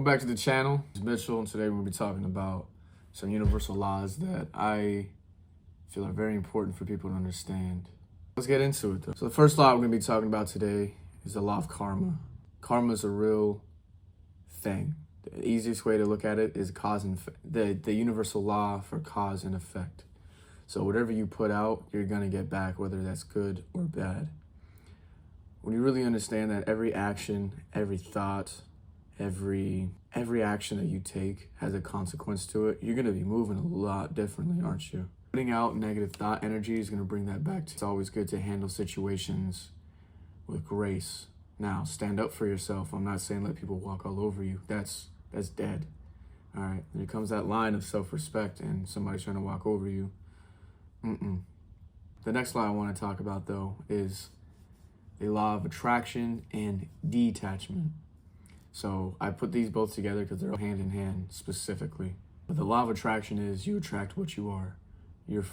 back to the channel. It's Mitchell, and today we're going to be talking about some universal laws that I feel are very important for people to understand. Let's get into it though. So the first law we're going to be talking about today is the law of karma. Karma is a real thing. The easiest way to look at it is cause and the universal law for cause and effect. So whatever you put out, you're going to get back, whether that's good or bad. When you really understand that every action, every thought, every action that you take has a consequence to it, you're going to be moving a lot differently, aren't you? Putting out negative thought energy is going to bring that back to you. It's always good to handle situations with grace. Now, stand up for yourself. I'm not saying let people walk all over you. That's dead. All right. When it comes that line of self-respect and somebody's trying to walk over you, The next law I want to talk about, though, is the law of attraction and detachment. So I put these both together because they're hand in hand specifically. But the law of attraction is you attract what you are.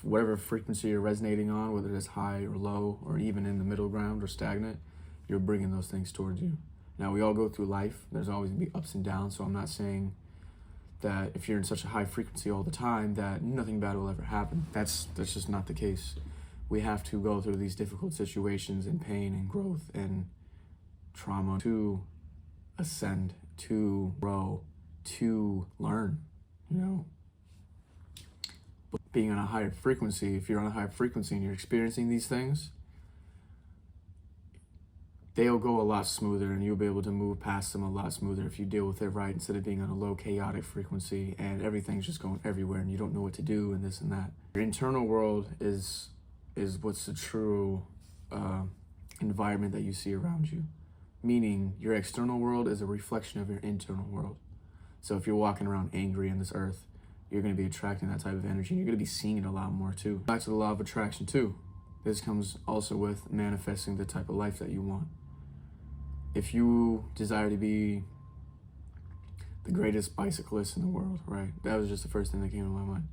Whatever frequency you're resonating on, whether it's high or low or even in the middle ground or stagnant, you're bringing those things towards you. Now, we all go through life. There's always going to be ups and downs. So I'm not saying that if you're in such a high frequency all the time that nothing bad will ever happen. That's just not the case. We have to go through these difficult situations and pain and growth and trauma to ascend, to grow, to learn, But being on a higher frequency, if you're on a higher frequency and you're experiencing these things, they'll go a lot smoother and you'll be able to move past them a lot smoother if you deal with it right, instead of being on a low chaotic frequency and everything's just going everywhere and you don't know what to do and this and that. Your internal world is what's the true environment that you see around you. Meaning your external world is a reflection of your internal world. So if you're walking around angry on this earth, you're going to be attracting that type of energy and you're going to be seeing it a lot more too. Back to the law of attraction too. This comes also with manifesting the type of life that you want. If you desire to be the greatest bicyclist in the world, right? That was just the first thing that came to my mind.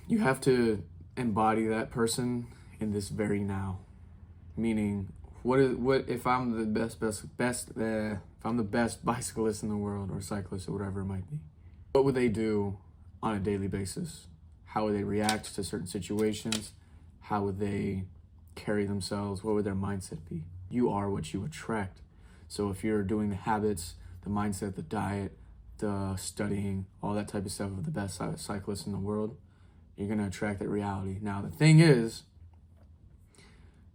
You have to embody that person in this very now. Meaning, what if I'm the if I'm the best bicyclist in the world or cyclist or whatever it might be? What would they do on a daily basis? How would they react to certain situations? How would they carry themselves? What would their mindset be? You are what you attract. So if you're doing the habits, the mindset, the diet, the studying, all that type of stuff of the best cyclists in the world, you're going to attract that reality. Now, the thing is,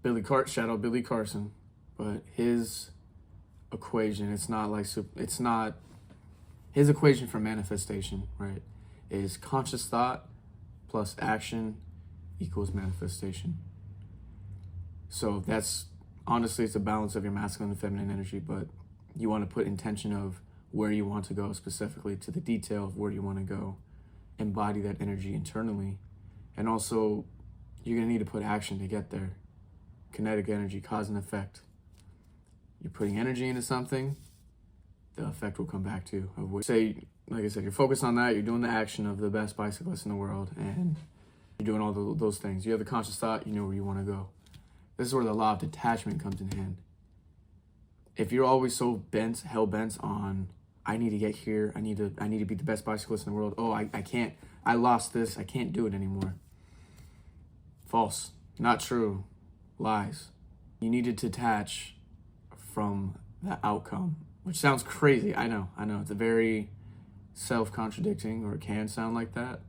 shout out Billy Carson, but his equation, his equation for manifestation, right, is conscious thought plus action equals manifestation. So that's, honestly, it's a balance of your masculine and feminine energy, but you want to put intention of where you want to go specifically, to the detail of where you want to go, embody that energy internally, and also you're going to need to put action to get there. Kinetic energy, cause and effect. You're putting energy into something, the effect will come back to you. Say, like I said, you're focused on that, you're doing the action of the best bicyclist in the world, and you're doing all those things. You have the conscious thought, you know where you want to go. This is where the law of detachment comes in hand. If you're always so hell-bent on, I need to get here, I need to be the best bicyclist in the world. Oh, I can't, I lost this, I can't do it anymore. False, not true, lies. You need to detach from the outcome, which sounds crazy. I know, it's a very self-contradicting, or it can sound like that.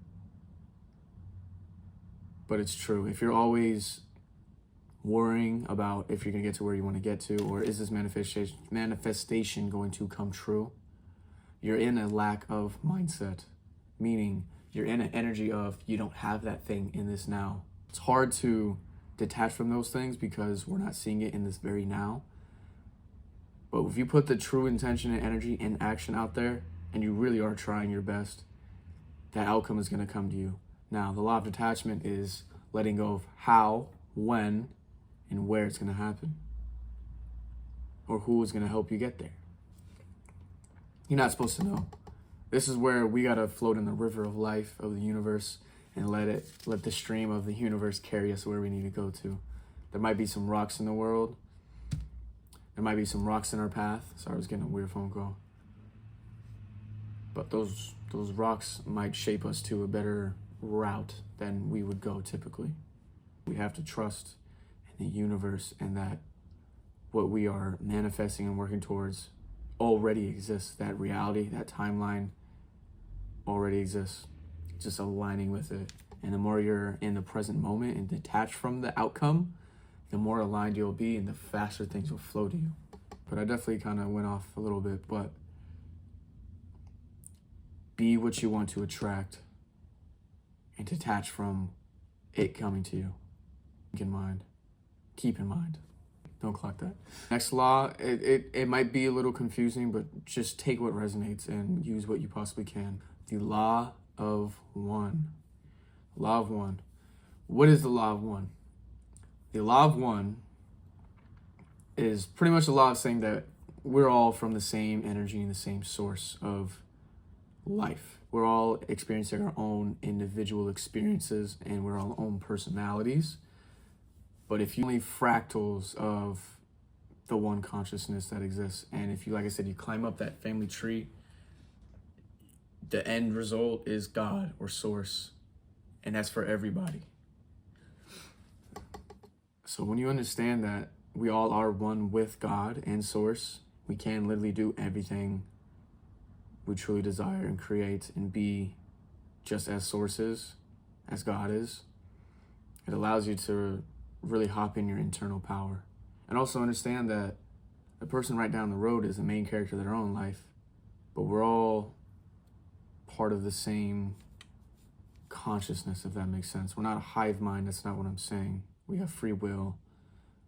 But it's true. If you're always worrying about if you're going to get to where you want to get to, or is this manifestation going to come true, you're in a lack of mindset, meaning you're in an energy of you don't have that thing in this now. It's hard to detach from those things because we're not seeing it in this very now. But if you put the true intention and energy and action out there, and you really are trying your best, that outcome is going to come to you. Now, the law of detachment is letting go of how, when, and where it's going to happen, or who is going to help you get there. You're not supposed to know. This is where we got to float in the river of life, of the universe, and let the stream of the universe carry us where we need to go to. There might be some rocks in the world. There might be some rocks in our path. Sorry, I was getting a weird phone call. But those rocks might shape us to a better route than we would go typically. We have to trust in the universe and that what we are manifesting and working towards already exists. That reality, that timeline already exists. Just aligning with it. And the more you're in the present moment and detached from the outcome, the more aligned you'll be and the faster things will flow to you. But I definitely kind of went off a little bit, but be what you want to attract and detach from it coming to you. Keep in mind. Keep in mind. Don't clock that. Next law, it might be a little confusing, but just take what resonates and use what you possibly can. The law of one. Law of one. What is the law of one? The law of one is pretty much the law of saying that we're all from the same energy and the same source of life. We're all experiencing our own individual experiences and we're our own personalities. But if you only fractals of the one consciousness that exists, and if you, like I said, you climb up that family tree, the end result is God or source, and that's for everybody. So when you understand that we all are one with God and source, we can literally do everything we truly desire and create and be just as source is, as God is. It allows you to really hop in your internal power. And also understand that the person right down the road is the main character of their own life, but we're all part of the same consciousness, if that makes sense. We're not a hive mind, that's not what I'm saying. We have free will.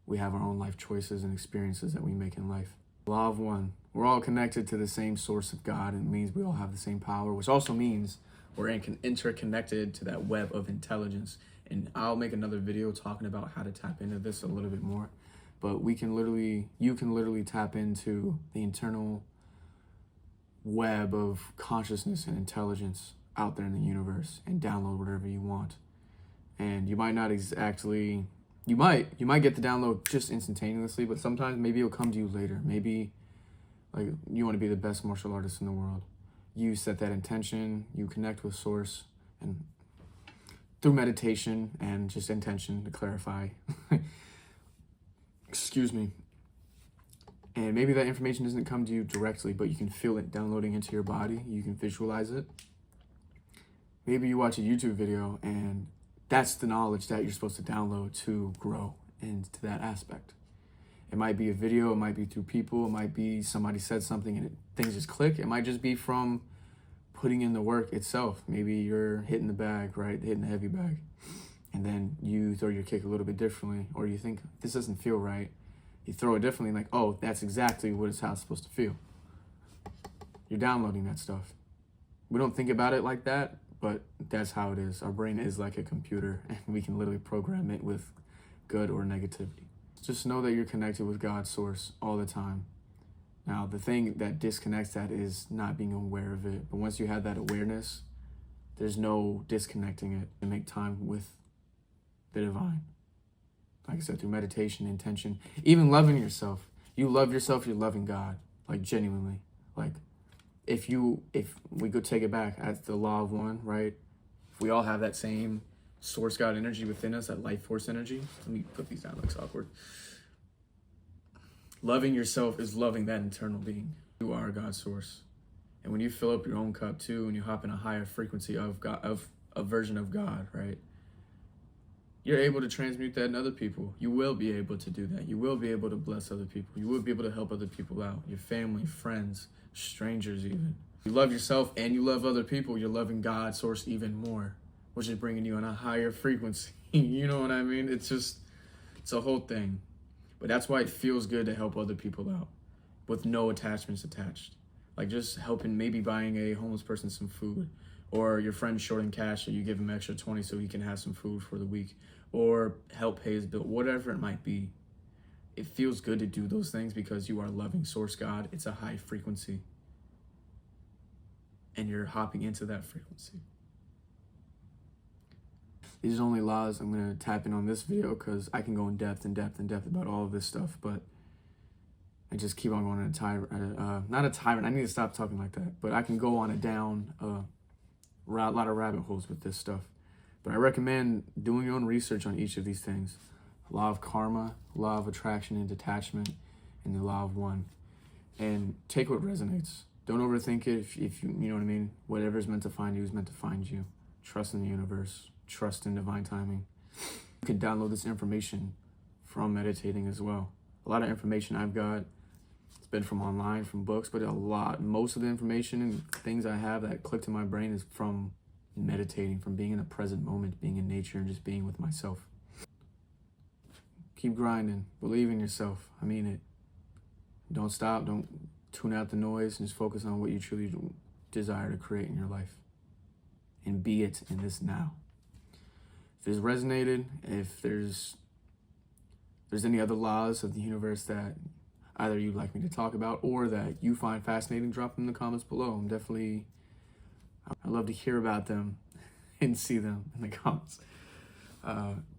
We have our own life choices and experiences that we make in life. Law of one. We're all connected to the same source of God, and it means we all have the same power, which also means we're interconnected to that web of intelligence. And I'll make another video talking about how to tap into this a little bit more. But you can literally tap into the internal web of consciousness and intelligence out there in the universe and download whatever you want. And you might not exactly, you might get the download just instantaneously, but sometimes maybe it'll come to you later. Maybe like you want to be the best martial artist in the world. You set that intention, you connect with source, and through meditation and just intention to clarify, excuse me. And maybe that information doesn't come to you directly, but you can feel it downloading into your body. You can visualize it. Maybe you watch a YouTube video and that's the knowledge that you're supposed to download to grow into that aspect. It might be a video, it might be through people, it might be somebody said something and things just click. It might just be from putting in the work itself. Maybe you're hitting the bag, right? Hitting the heavy bag. And then you throw your kick a little bit differently, or you think this doesn't feel right. You throw it differently, like, oh, that's exactly what it's how it's supposed to feel. You're downloading that stuff. We don't think about it like that, but that's how it is. Our brain is like a computer, and we can literally program it with good or negativity. Just know that you're connected with God's source all the time. Now, the thing that disconnects that is not being aware of it. But once you have that awareness, there's no disconnecting it and make time with the divine. Like I said, through meditation, intention, even loving yourself. You love yourself, you're loving God, like genuinely. Like if we go take it back at the law of one, right? If we all have that same source God energy within us, that life force energy. Let me put these down, looks awkward. Loving yourself is loving that internal being. You are God's source. And when you fill up your own cup too, and you hop in a higher frequency of God, of a version of God, right? You're able to transmute that in other people. You will be able to do that. You will be able to bless other people. You will be able to help other people out. Your family, friends, strangers even. You love yourself and you love other people. You're loving God's source even more, which is bringing you on a higher frequency. You know what I mean? It's a whole thing. But that's why it feels good to help other people out with no attachments attached. Like just helping, maybe buying a homeless person some food, or your friend short in cash so you give him extra 20 so he can have some food for the week, or help pay his bill, whatever it might be. It feels good to do those things because you are loving source God. It's a high frequency. And you're hopping into that frequency. These are only laws I'm going to tap in on this video because I can go in depth about all of this stuff. But and just keep on going on a tyrant. Not a tyrant. I need to stop talking like that. But I can go on a down a lot of rabbit holes with this stuff. But I recommend doing your own research on each of these things. Law of karma, law of attraction and detachment, and the law of one. And take what resonates. Don't overthink it. If you know what I mean. Whatever is meant to find you is meant to find you. Trust in the universe. Trust in divine timing. You can download this information from meditating as well. A lot of information I've got, it's been from online, from books, but most of the information and things I have that clicked in my brain is from meditating, from being in the present moment, being in nature, and just being with myself. Keep grinding. Believe in yourself. I mean it. Don't stop. Don't tune out the noise, and just focus on what you truly desire to create in your life. And be it in this now. If it's resonated, if there's any other laws of the universe that either you'd like me to talk about or that you find fascinating, drop them in the comments below. I love to hear about them and see them in the comments.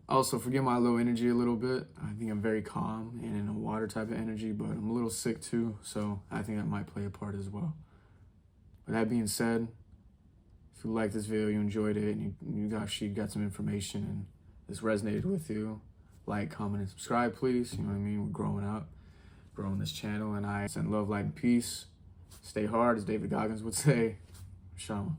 Also, forgive my low energy a little bit. I think I'm very calm and in a water type of energy, but I'm a little sick too, so I think that might play a part as well. With that being said, if you liked this video, you enjoyed it, and you got some information and this resonated with you, like, comment, and subscribe, please. You know what I mean? We're growing up, growing this channel, and I send love, light, and peace. Stay hard, as David Goggins would say. Shama.